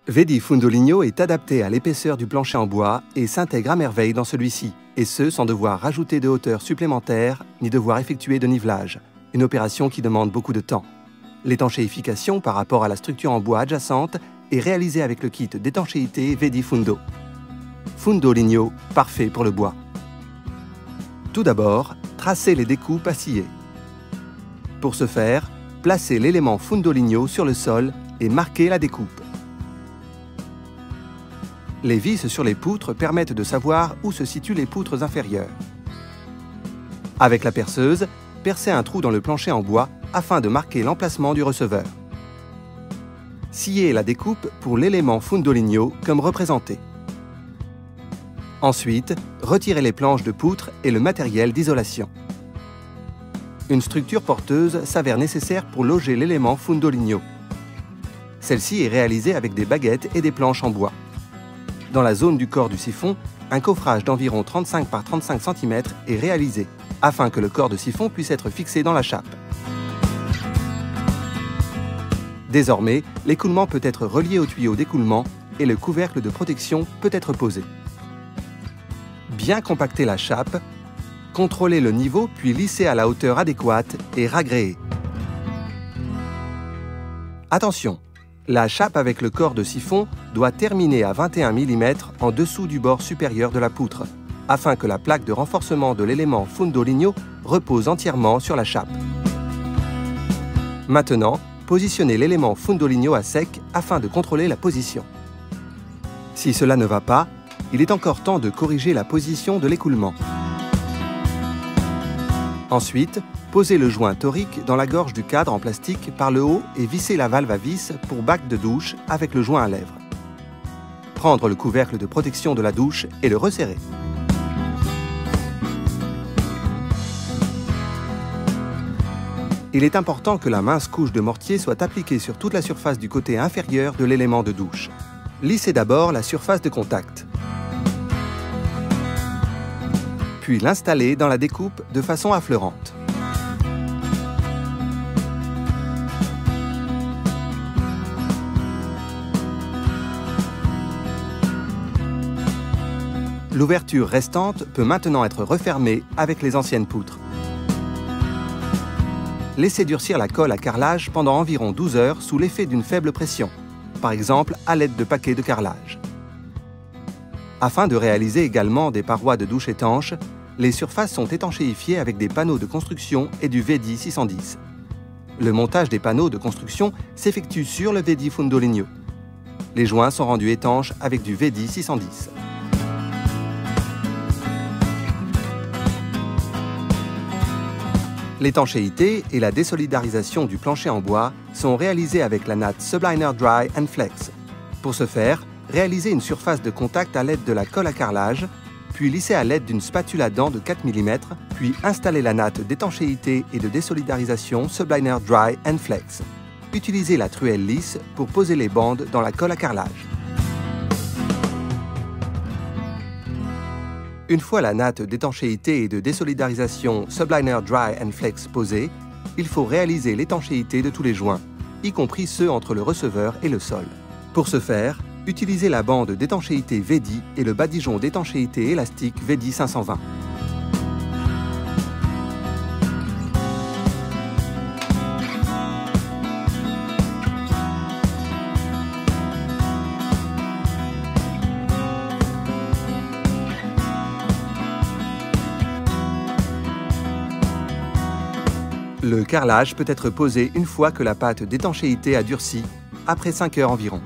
Vedi Fundoligno est adapté à l'épaisseur du plancher en bois et s'intègre à merveille dans celui-ci, et ce sans devoir rajouter de hauteur supplémentaire ni devoir effectuer de nivelage, une opération qui demande beaucoup de temps. L'étanchéification par rapport à la structure en bois adjacente est réalisée avec le kit d'étanchéité Vedi Fundo. Fundoligno, parfait pour le bois. Tout d'abord, tracez les découpes à scier. Pour ce faire, placez l'élément Fundoligno sur le sol et marquez la découpe. Les vis sur les poutres permettent de savoir où se situent les poutres inférieures. Avec la perceuse, percez un trou dans le plancher en bois afin de marquer l'emplacement du receveur. Sciez la découpe pour l'élément Fundoligno comme représenté. Ensuite, retirez les planches de poutre et le matériel d'isolation. Une structure porteuse s'avère nécessaire pour loger l'élément Fundoligno. Celle-ci est réalisée avec des baguettes et des planches en bois. Dans la zone du corps du siphon, un coffrage d'environ 35 par 35 cm est réalisé, afin que le corps de siphon puisse être fixé dans la chape. Désormais, l'écoulement peut être relié au tuyau d'écoulement et le couvercle de protection peut être posé. Bien compacter la chape, contrôler le niveau puis lisser à la hauteur adéquate et ragréer. Attention! La chape avec le corps de siphon doit terminer à 21 mm en dessous du bord supérieur de la poutre, afin que la plaque de renforcement de l'élément Fundoligno repose entièrement sur la chape. Maintenant, positionnez l'élément Fundoligno à sec afin de contrôler la position. Si cela ne va pas, il est encore temps de corriger la position de l'écoulement. Ensuite, posez le joint torique dans la gorge du cadre en plastique par le haut et vissez la valve à vis pour bac de douche avec le joint à lèvres. Prendre le couvercle de protection de la douche et le resserrer. Il est important que la mince couche de mortier soit appliquée sur toute la surface du côté inférieur de l'élément de douche. Lissez d'abord la surface de contact. Puis l'installer dans la découpe de façon affleurante. L'ouverture restante peut maintenant être refermée avec les anciennes poutres. Laissez durcir la colle à carrelage pendant environ 12 heures sous l'effet d'une faible pression, par exemple à l'aide de paquets de carrelage. Afin de réaliser également des parois de douche étanches, les surfaces sont étanchéifiées avec des panneaux de construction et du Vedi 610. Le montage des panneaux de construction s'effectue sur le Vedi Fundoligno. Les joints sont rendus étanches avec du Vedi 610. L'étanchéité et la désolidarisation du plancher en bois sont réalisées avec la natte Subliner Dry & Flex. Pour ce faire, réalisez une surface de contact à l'aide de la colle à carrelage, puis lissez à l'aide d'une spatule à dents de 4 mm, puis installez la natte d'étanchéité et de désolidarisation Subliner Dry & Flex. Utilisez la truelle lisse pour poser les bandes dans la colle à carrelage. Une fois la natte d'étanchéité et de désolidarisation Subliner Dry & Flex posée, il faut réaliser l'étanchéité de tous les joints, y compris ceux entre le receveur et le sol. Pour ce faire, utilisez la bande d'étanchéité Vedi et le badigeon d'étanchéité élastique Vedi 520. Le carrelage peut être posé une fois que la pâte d'étanchéité a durci, après 5 heures environ.